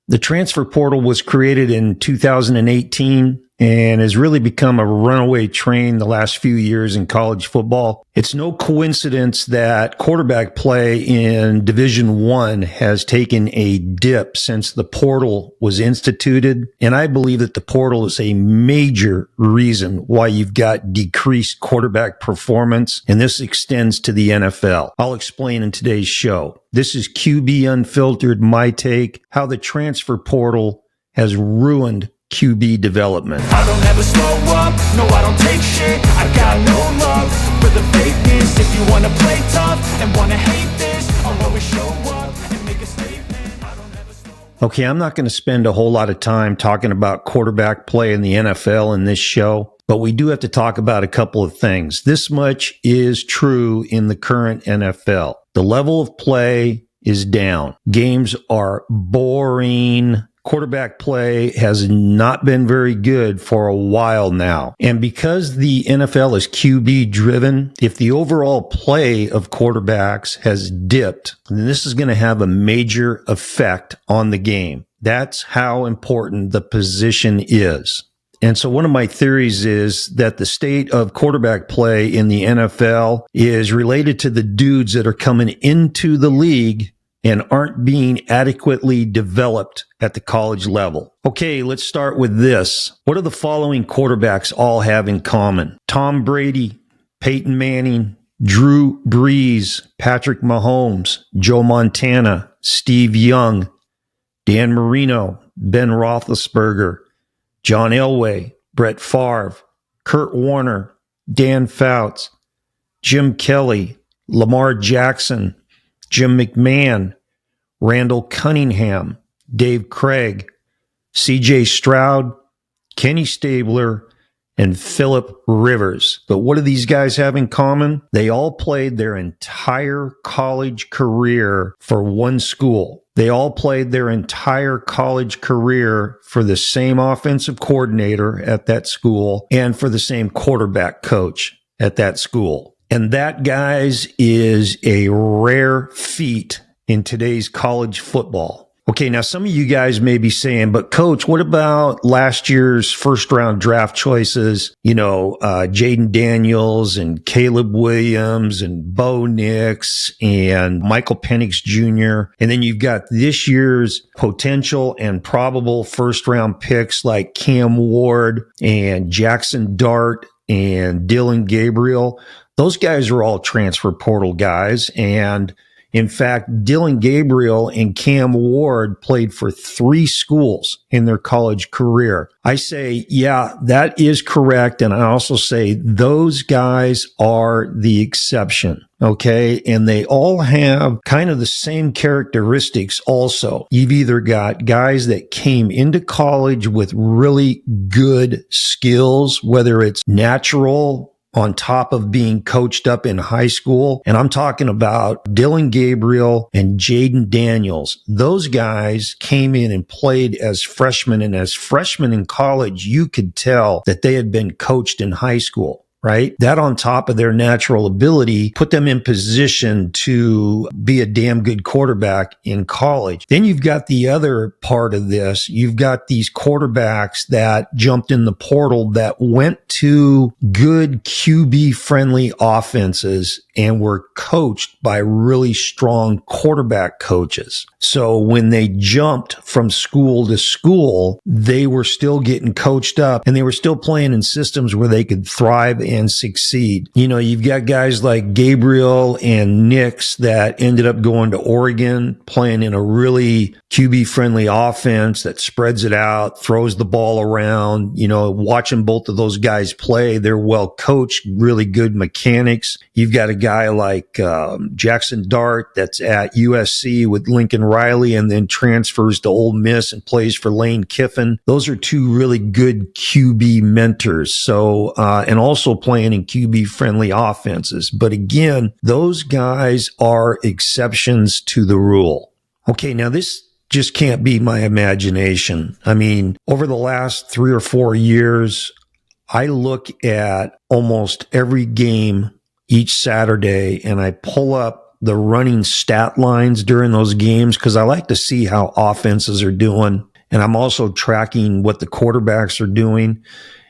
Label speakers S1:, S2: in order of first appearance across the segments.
S1: The transfer portal was created in 2018 and has really become a runaway train the last few years in college football. It's no coincidence that quarterback play in Division I has taken a dip since the portal was instituted. And I believe that the portal is a major reason why you've got decreased quarterback performance. And this extends to the NFL. I'll explain in today's show. This is QB Unfiltered, my take, how the transfer portal has ruined QB development.
S2: I don't ever slow up, no I don't take shit. I got no love for the fakeness. If you wanna play tough and wanna hate this, I'll always show up and make a statement. I don't ever slow up.
S1: Okay, I'm not going to spend a whole lot of time talking about quarterback play in the NFL in this show, but we do have to talk about a couple of things. This much is true in the current NFL. The level of play is down. Games are boring. Quarterback play has not been very good for a while now. And because the NFL is QB driven, if the overall play of quarterbacks has dipped, then this is going to have a major effect on the game. That's how important the position is. And so one of my theories is that the state of quarterback play in the NFL is related to the dudes that are coming into the league and aren't being adequately developed at the college level. Okay, let's start with this. What do the following quarterbacks all have in common? Tom Brady, Peyton Manning, Drew Brees, Patrick Mahomes, Joe Montana, Steve Young, Dan Marino, Ben Roethlisberger, John Elway, Brett Favre, Kurt Warner, Dan Fouts, Jim Kelly, Lamar Jackson, Jim McMahon, Randall Cunningham, Dave Craig, C.J. Stroud, Kenny Stabler, and Phillip Rivers. But what do these guys have in common? They all played their entire college career for one school. They all played their entire college career for the same offensive coordinator at that school and for the same quarterback coach at that school. And that, guys, is a rare feat in today's college football. Okay, now some of you guys may be saying, but coach, what about last year's first round draft choices? Jaden Daniels and Caleb Williams and Bo Nix and Michael Penix Jr. And then you've got this year's potential and probable first round picks like Cam Ward and Jackson Dart and Dylan Gabriel. Those guys are all transfer portal guys. And in fact, Dylan Gabriel and Cam Ward played for 3 schools in their college career. I say, yeah, that is correct. And I also say those guys are the exception. Okay. And they all have kind of the same characteristics also. You've either got guys that came into college with really good skills, whether it's natural on top of being coached up in high school. And I'm talking about Dylan Gabriel and Jaden Daniels. Those guys came in and played as freshmen. And as freshmen in college, you could tell that they had been coached in high school. Right? That on top of their natural ability put them in position to be a damn good quarterback in college. Then you've got the other part of this. You've got these quarterbacks that jumped in the portal that went to good QB friendly offenses and were coached by really strong quarterback coaches. So when they jumped from school to school, they were still getting coached up and they were still playing in systems where they could thrive and succeed. You've got guys like Gabriel and Nix that ended up going to Oregon, playing in a really QB friendly offense that spreads it out, throws the ball around. Watching both of those guys play, they're well coached, really good mechanics. You've got a guy like Jackson Dart that's at USC with Lincoln Riley and then transfers to Ole Miss and plays for Lane Kiffin. Those are 2 really good QB mentors. So, and also playing in QB friendly offenses. But again, those guys are exceptions to the rule. Okay, now this just can't be my imagination. I mean, over the last 3 or 4 years, I look at almost every game each Saturday and I pull up the running stat lines during those games because I like to see how offenses are doing. And I'm also tracking what the quarterbacks are doing.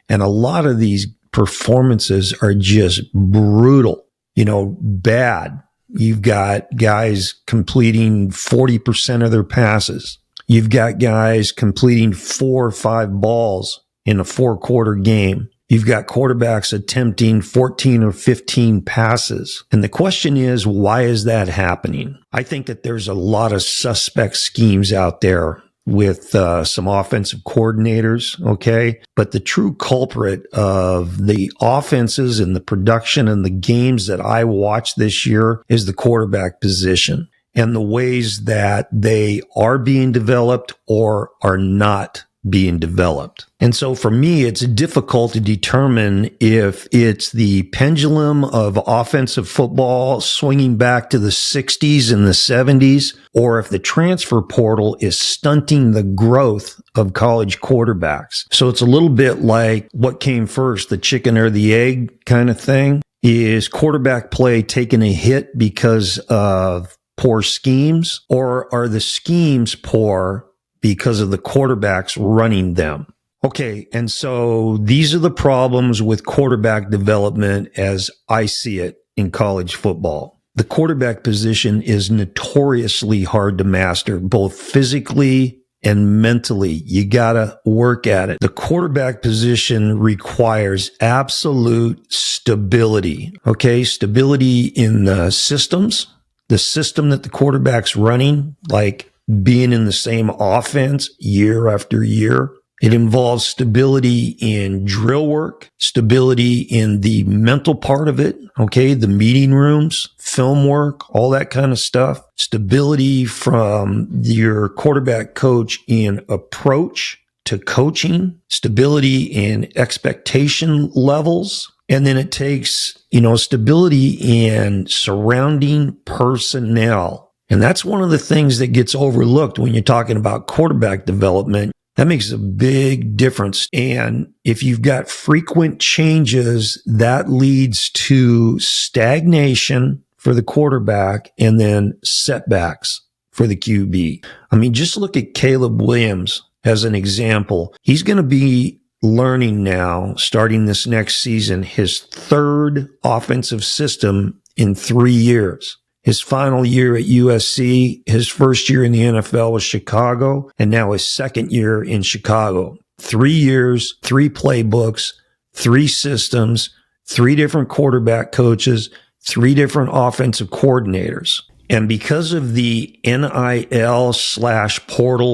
S1: And a lot of these performances are just brutal, bad. You've got guys completing 40% of their passes. You've got guys completing 4 or 5 balls in a 4-quarter game. You've got quarterbacks attempting 14 or 15 passes. And the question is, why is that happening? I think that there's a lot of suspect schemes out there with some offensive coordinators, okay? But the true culprit of the offenses and the production and the games that I watched this year is the quarterback position and the ways that they are being developed or are not being developed. And so for me, it's difficult to determine if it's the pendulum of offensive football swinging back to the 60s and the 70s, or if the transfer portal is stunting the growth of college quarterbacks. So it's a little bit like what came first, the chicken or the egg kind of thing. Is quarterback play taking a hit because of poor schemes, or are the schemes poor because of the quarterbacks running them? Okay, and so these are the problems with quarterback development as I see it in college football. The quarterback position is notoriously hard to master, both physically and mentally. You gotta work at it. The quarterback position requires absolute stability, okay? Stability in the systems, the system that the quarterback's running, like being in the same offense year after year. It involves stability in drill work, stability in the mental part of it, okay, the meeting rooms, film work, all that kind of stuff. Stability from your quarterback coach in approach to coaching, stability in expectation levels. And then it takes, stability in surrounding personnel. And that's one of the things that gets overlooked when you're talking about quarterback development. That makes a big difference. And if you've got frequent changes, that leads to stagnation for the quarterback and then setbacks for the QB. I mean, just look at Caleb Williams as an example. He's going to be learning now, starting this next season, his third offensive system in 3 years. His final year at USC, his first year in the NFL was Chicago, and now his second year in Chicago. 3 years, 3 playbooks, 3 systems, 3 different quarterback coaches, 3 different offensive coordinators. And because of the NIL/portal,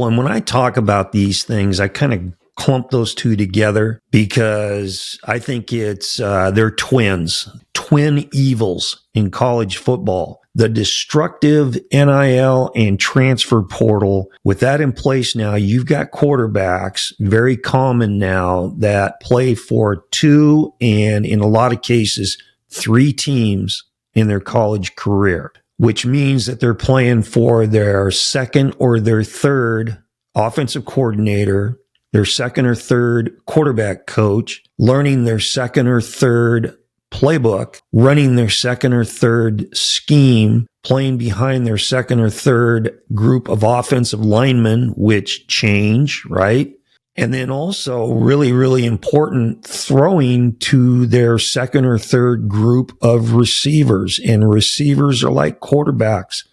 S1: and when I talk about these things, I kind of clump those two together because I think they're twins, twin evils in college football. The destructive NIL and transfer portal, with that in place now, you've got quarterbacks, very common now, that play for 2 and in a lot of cases 3 teams in their college career, which means that they're playing for their second or their third offensive coordinator, their second or third quarterback coach, learning their second or third playbook, running their second or third scheme, playing behind their second or third group of offensive linemen, which change, right? And then also really, really important, throwing to their second or third group of receivers. And receivers are like quarterbacks.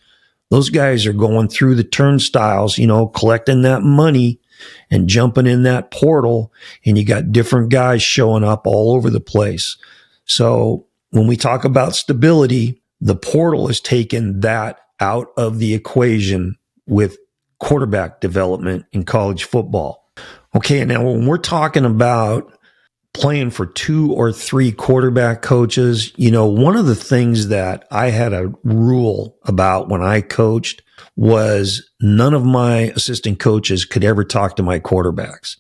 S1: Those guys are going through the turnstiles, collecting that money and jumping in that portal. And you got different guys showing up all over the place. So when we talk about stability, the portal has taken that out of the equation with quarterback development in college football. Okay, now when we're talking about playing for 2 or 3 quarterback coaches, one of the things that I had a rule about when I coached was none of my assistant coaches could ever talk to my quarterbacks.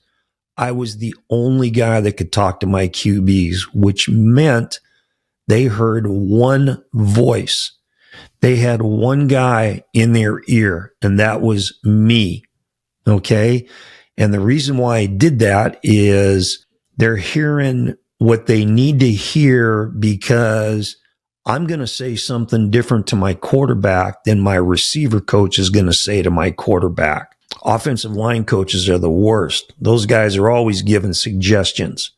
S1: I was the only guy that could talk to my QBs, which meant they heard one voice. They had one guy in their ear, and that was me. Okay? And the reason why I did that is they're hearing what they need to hear because I'm going to say something different to my quarterback than my receiver coach is going to say to my quarterback. Offensive line coaches are the worst. Those guys are always giving suggestions.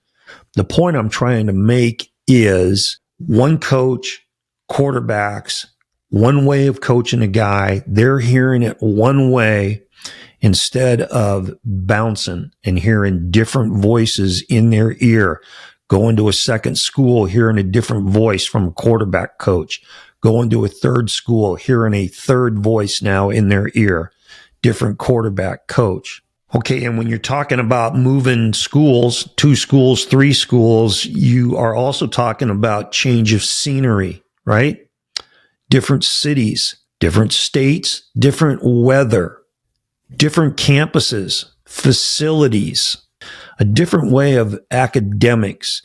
S1: The point I'm trying to make is one coach, quarterbacks, one way of coaching a guy. They're hearing it one way instead of bouncing and hearing different voices in their ear. Going to a second school, hearing a different voice from a quarterback coach. Going to a third school, hearing a third voice now in their ear. Different quarterback coach. Okay, and when you're talking about moving schools, 2 schools, 3 schools, you are also talking about change of scenery, right? Different cities, different states, different weather, different campuses, facilities, a different way of academics,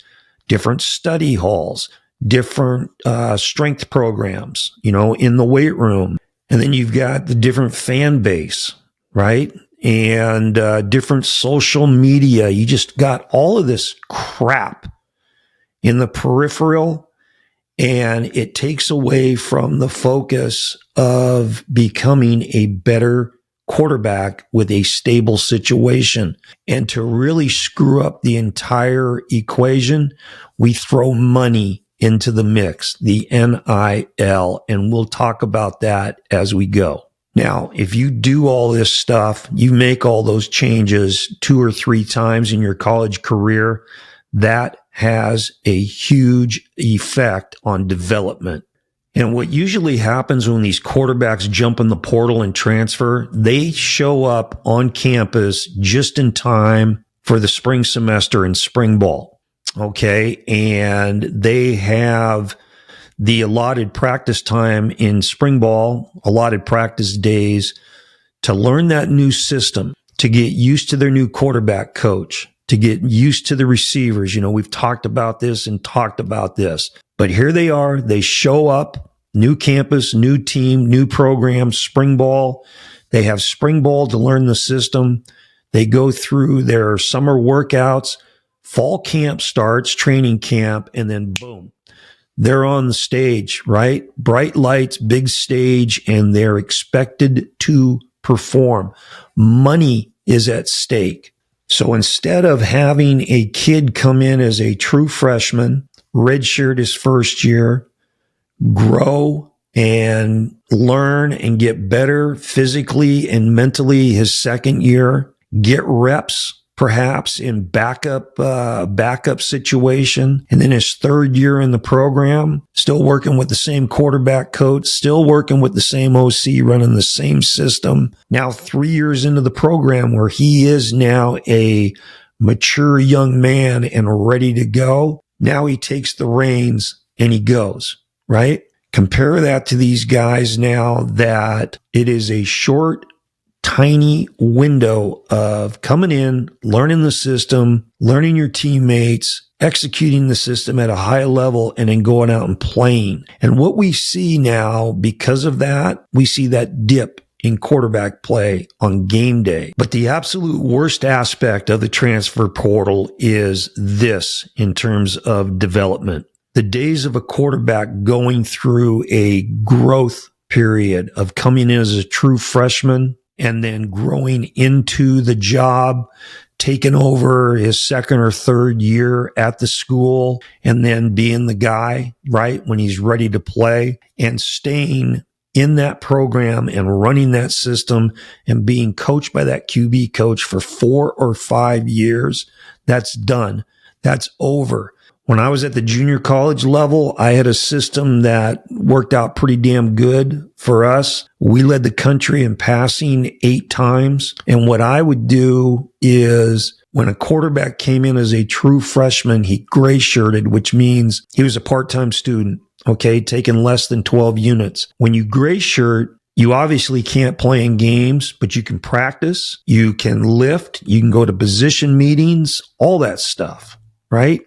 S1: different study halls, different strength programs, in the weight room. And then you've got the different fan base, right? And different social media. You just got all of this crap in the peripheral, and it takes away from the focus of becoming a better quarterback with a stable situation. And to really screw up the entire equation, we throw money into the mix, the NIL, and we'll talk about that as we go. Now, if you do all this stuff, you make all those changes 2 or 3 times in your college career, that has a huge effect on development. And what usually happens when these quarterbacks jump in the portal and transfer, they show up on campus just in time for the spring semester and spring ball. Okay. And they have the allotted practice time in spring ball, allotted practice days to learn that new system, to get used to their new quarterback coach, to get used to the receivers. We've talked about this. But here they are. They show up, new campus, new team, new program, spring ball. They have spring ball to learn the system. They go through their summer workouts. Fall camp starts, training camp, and then boom, they're on the stage, right? Bright lights, big stage, and they're expected to perform. Money is at stake. So instead of having a kid come in as a true freshman, redshirt his first year, grow and learn and get better physically and mentally his second year, get reps perhaps in backup situation. And then his third year in the program, still working with the same quarterback coach, still working with the same OC, running the same system. Now 3 years into the program where he is now a mature young man and ready to go. Now he takes the reins and he goes, right? Compare that to these guys now that it is a short, tiny window of coming in, learning the system, learning your teammates, executing the system at a high level, and then going out and playing. And what we see now, because of that, we see that dip in quarterback play on game day. But the absolute worst aspect of the transfer portal is this in terms of development. The days of a quarterback going through a growth period of coming in as a true freshman and then growing into the job, taking over his second or third year at the school, and then being the guy, right, when he's ready to play, and staying in that program and running that system and being coached by that QB coach for 4 or 5 years. That's done. That's over. When I was at the junior college level, I had a system that worked out pretty damn good for us. We led the country in passing 8 times. And what I would do is when a quarterback came in as a true freshman, he gray shirted, which means he was a part-time student, okay, taking less than 12 units. When you gray shirt, you obviously can't play in games, but you can practice, you can lift, you can go to position meetings, all that stuff, right?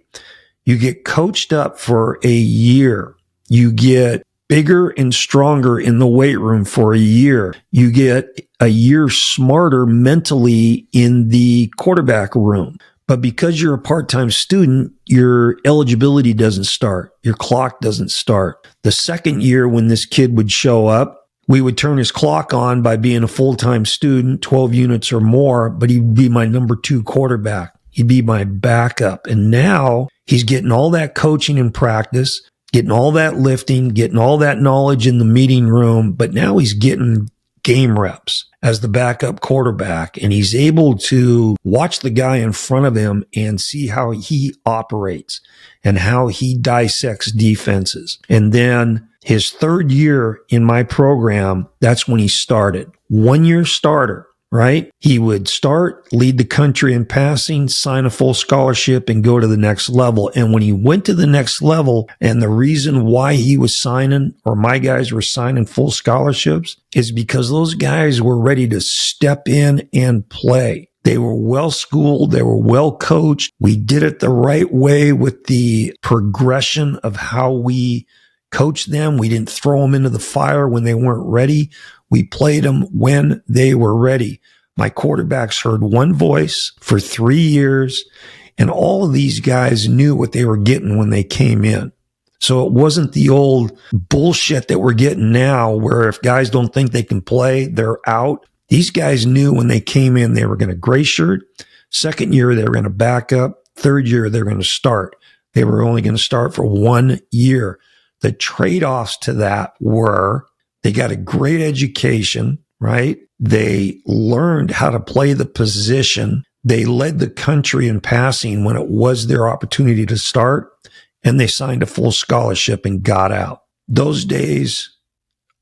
S1: You get coached up for a year. You get bigger and stronger in the weight room for a year. You get a year smarter mentally in the quarterback room. But because you're a part-time student, your eligibility doesn't start. Your clock doesn't start. The second year when this kid would show up, we would turn his clock on by being a full-time student, 12 units or more, but he'd be my number 2 quarterback. He'd be my backup. And now he's getting all that coaching and practice, getting all that lifting, getting all that knowledge in the meeting room, but now he's getting game reps as the backup quarterback, and he's able to watch the guy in front of him and see how he operates and how he dissects defenses. And then his third year in my program, that's when he started. 1 year starter, right? He would start, lead the country in passing, sign a full scholarship, and go to the next level. And when he went to the next level, and the reason why he was signing, or my guys were signing full scholarships, is because those guys were ready to step in and play. They were well schooled. They were well coached. We did it the right way with the progression of how we coached them. We didn't throw them into the fire when they weren't ready. We played them when they were ready. My quarterbacks heard one voice for 3 years, and all of these guys knew what they were getting when they came in. So it wasn't the old bullshit that we're getting now, where if guys don't think they can play, they're out. These guys knew when they came in, they were going to gray shirt. Second year, they were going to back up. Third year, they were going to start. They were only going to start for 1 year. The trade-offs to that were they got a great education, right? They learned how to play the position. They led the country in passing when it was their opportunity to start, and they signed a full scholarship and got out. Those days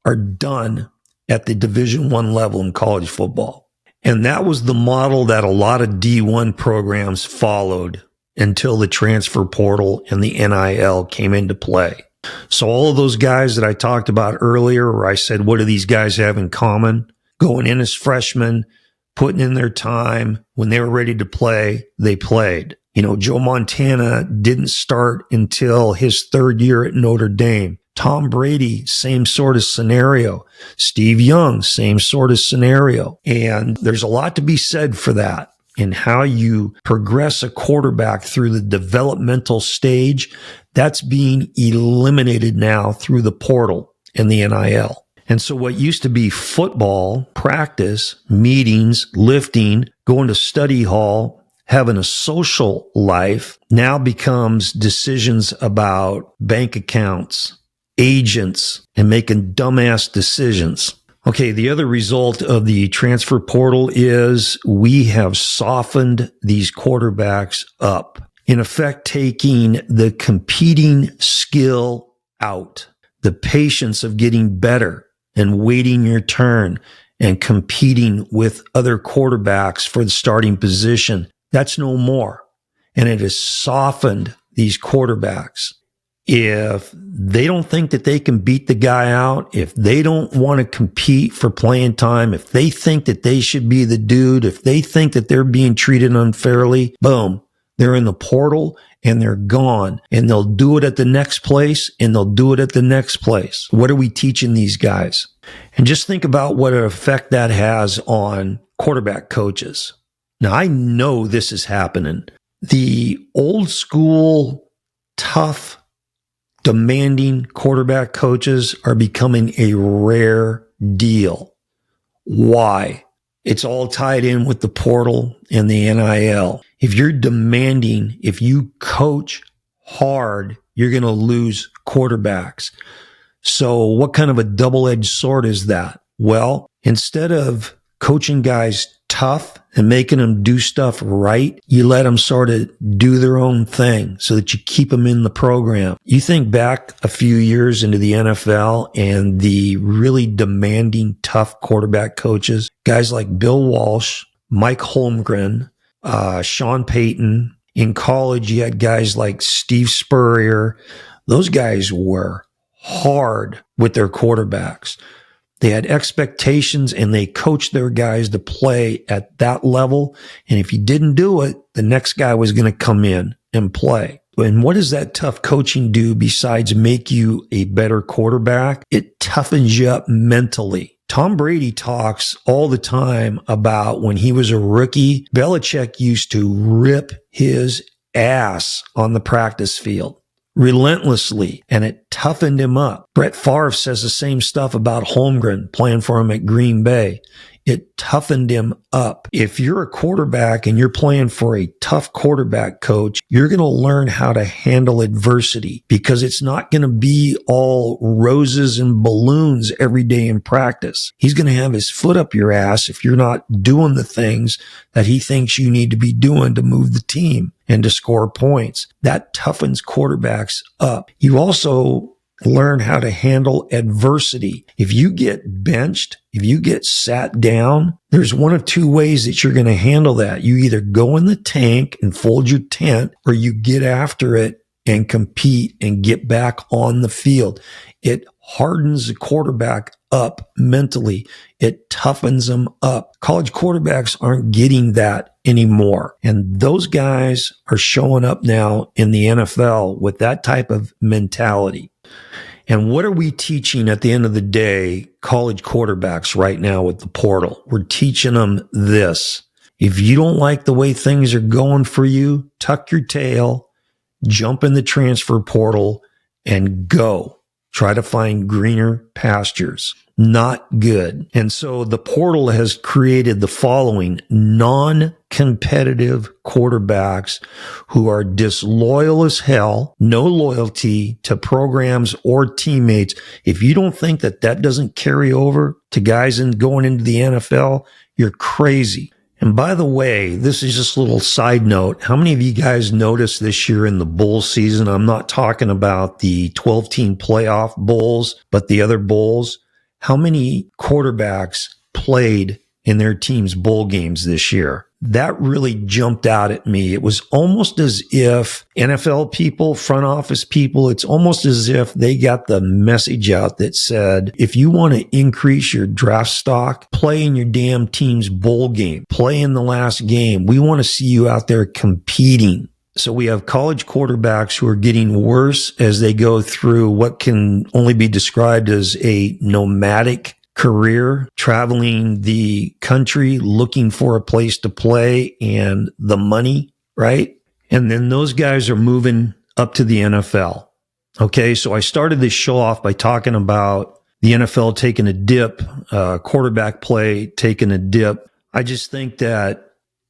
S1: are done at the Division I level in college football. And that was the model that a lot of D1 programs followed until the transfer portal and the NIL came into play. So all of those guys that I talked about earlier, where I said, what do these guys have in common? Going in as freshmen, putting in their time. When they were ready to play, they played. You know, Joe Montana didn't start until his third year at Notre Dame. Tom Brady, same sort of scenario. Steve Young, same sort of scenario. And there's a lot to be said for that, in how you progress a quarterback through the developmental stage. That's being eliminated now through the portal and the NIL. And so what used to be football, practice, meetings, lifting, going to study hall, having a social life, now becomes decisions about bank accounts, agents, and making dumbass decisions. Okay, the other result of the transfer portal is we have softened these quarterbacks up. In effect, taking the competing skill out, the patience of getting better and waiting your turn and competing with other quarterbacks for the starting position. That's no more. And it has softened these quarterbacks. If they don't think that they can beat the guy out, if they don't want to compete for playing time, if they think that they should be the dude, if they think that they're being treated unfairly, boom, they're in the portal and they're gone. And they'll do it at the next place and they'll do it at the next place. What are we teaching these guys? And just think about what an effect that has on quarterback coaches. Now, I know this is happening. The old school, tough, demanding quarterback coaches are becoming a rare deal. Why? It's all tied in with the portal and the NIL. If you're demanding, if you coach hard, you're going to lose quarterbacks. So what kind of a double-edged sword is that? Well, instead of coaching guys tough and making them do stuff right, you let them sort of do their own thing so that you keep them in the program. You think back a few years into the NFL and the really demanding, tough quarterback coaches, guys like Bill Walsh, Mike Holmgren, Sean Payton. In college, you had guys like Steve Spurrier. Those guys were hard with their quarterbacks. They had expectations and they coached their guys to play at that level. And if you didn't do it, the next guy was going to come in and play. And what does that tough coaching do besides make you a better quarterback? It toughens you up mentally. Tom Brady talks all the time about when he was a rookie, Belichick used to rip his ass on the practice field relentlessly, and it toughened him up. Brett Favre says the same stuff about Holmgren playing for him at Green Bay. It toughened him up. If you're a quarterback and you're playing for a tough quarterback coach, you're going to learn how to handle adversity, because it's not going to be all roses and balloons every day in practice. He's going to have his foot up your ass if you're not doing the things that he thinks you need to be doing to move the team and to score points. That toughens quarterbacks up. You also learn how to handle adversity. If you get benched, if you get sat down, there's one of two ways that you're going to handle that. You either go in the tank and fold your tent, or you get after it and compete and get back on the field. It hardens the quarterback up mentally. It toughens them up. College quarterbacks aren't getting that anymore. And those guys are showing up now in the NFL with that type of mentality. And what are we teaching at the end of the day, college quarterbacks right now with the portal? We're teaching them this. If you don't like the way things are going for you, tuck your tail, jump in the transfer portal, and go. Try to find greener pastures. Not good. And so the portal has created the following: non-competitive quarterbacks who are disloyal as hell, no loyalty to programs or teammates. If you don't think that that doesn't carry over to guys going into the NFL, you're crazy. And by the way, this is just a little side note. How many of you guys noticed this year in the bowl season? I'm not talking about the 12-team playoff bowls, but the other bowls. How many quarterbacks played in their team's bowl games this year? That really jumped out at me. It was almost as if NFL people, front office people, it's almost as if they got the message out that said, if you want to increase your draft stock, play in your damn team's bowl game. Play in the last game. We want to see you out there competing. So we have college quarterbacks who are getting worse as they go through what can only be described as a nomadic career, traveling the country, looking for a place to play and the money, right? And then those guys are moving up to the NFL. Okay, so I started this show off by talking about the NFL taking a dip, quarterback play taking a dip. I just think that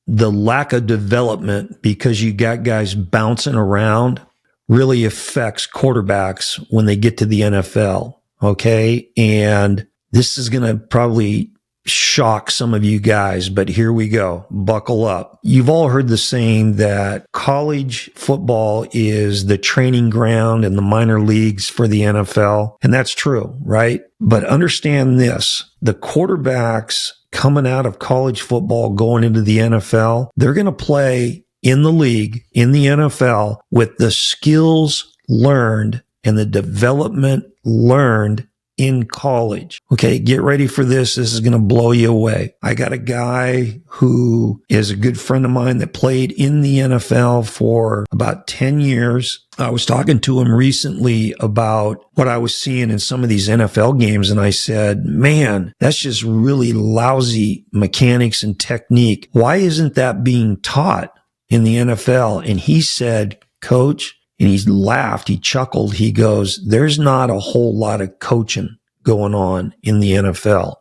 S1: the lack of development, because you got guys bouncing around, really affects quarterbacks when they get to the NFL. Okay. And this is going to probably shock some of you guys, but here we go. Buckle up. You've all heard the saying that college football is the training ground and the minor leagues for the NFL. And that's true, right? But understand this, the quarterbacks coming out of college football, going into the NFL, they're going to play in the league, in the NFL, with the skills learned and the development learned in college. Okay, get ready for this. This is going to blow you away. I got a guy who is a good friend of mine that played in the NFL for about 10 years. I was talking to him recently about what I was seeing in some of these NFL games, and I said, man, that's just really lousy mechanics and technique. Why isn't that being taught in the NFL? And he said, Coach, and he laughed, he chuckled, he goes, there's not a whole lot of coaching going on in the NFL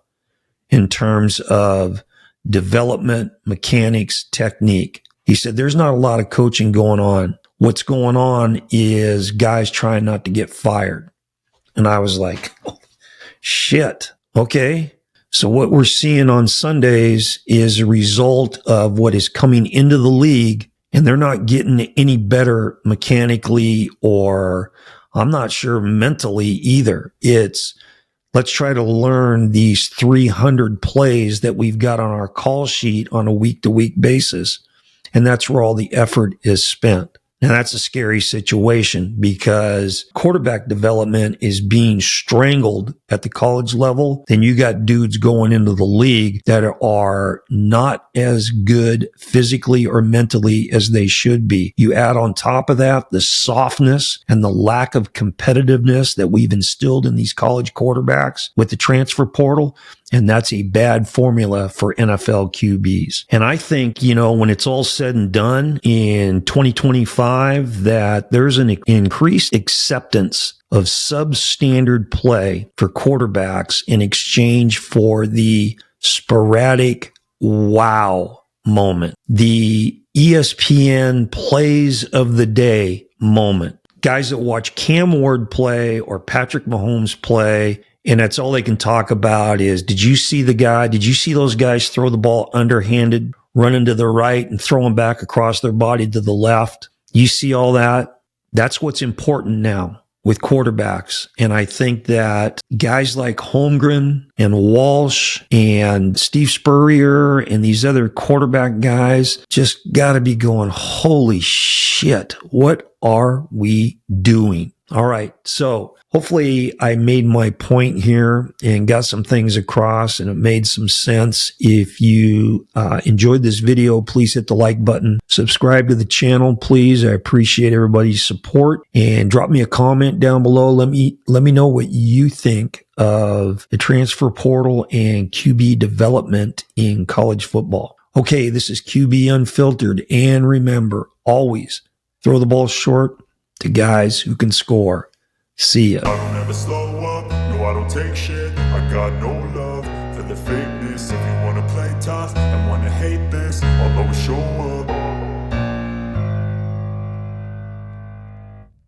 S1: in terms of development, mechanics, technique. He said, there's not a lot of coaching going on. What's going on is guys trying not to get fired. And I was like, oh, shit. Okay. So what we're seeing on Sundays is a result of what is coming into the league, and they're not getting any better mechanically, or I'm not sure mentally either. It's let's try to learn these 300 plays that we've got on our call sheet on a week-to-week basis. And that's where all the effort is spent. And that's a scary situation because quarterback development is being strangled at the college level. Then you got dudes going into the league that are not as good physically or mentally as they should be. You add on top of that the softness and the lack of competitiveness that we've instilled in these college quarterbacks with the transfer portal. And that's a bad formula for NFL QBs. And I think, when it's all said and done in 2025, that there's an increased acceptance of substandard play for quarterbacks in exchange for the sporadic wow moment, the ESPN plays of the day moment. Guys that watch Cam Ward play or Patrick Mahomes play, and that's all they can talk about is, did you see the guy? Did you see those guys throw the ball underhanded, running to the right and throwing back across their body to the left? You see all that? That's what's important now with quarterbacks. And I think that guys like Holmgren and Walsh and Steve Spurrier and these other quarterback guys just got to be going, holy shit, what are we doing? All right. So hopefully I made my point here and got some things across and it made some sense. If you enjoyed this video, please hit the like button. Subscribe to the channel, please. I appreciate everybody's support, and drop me a comment down below. Let me know what you think of the transfer portal and QB development in college football. Okay, this is QB Unfiltered. And remember, always throw the ball short to guys who can score. See ya.
S2: I don't ever slow up, no I don't take shit. I got no love for the fakeness. If you wanna play tough and wanna hate this, I'll always show up.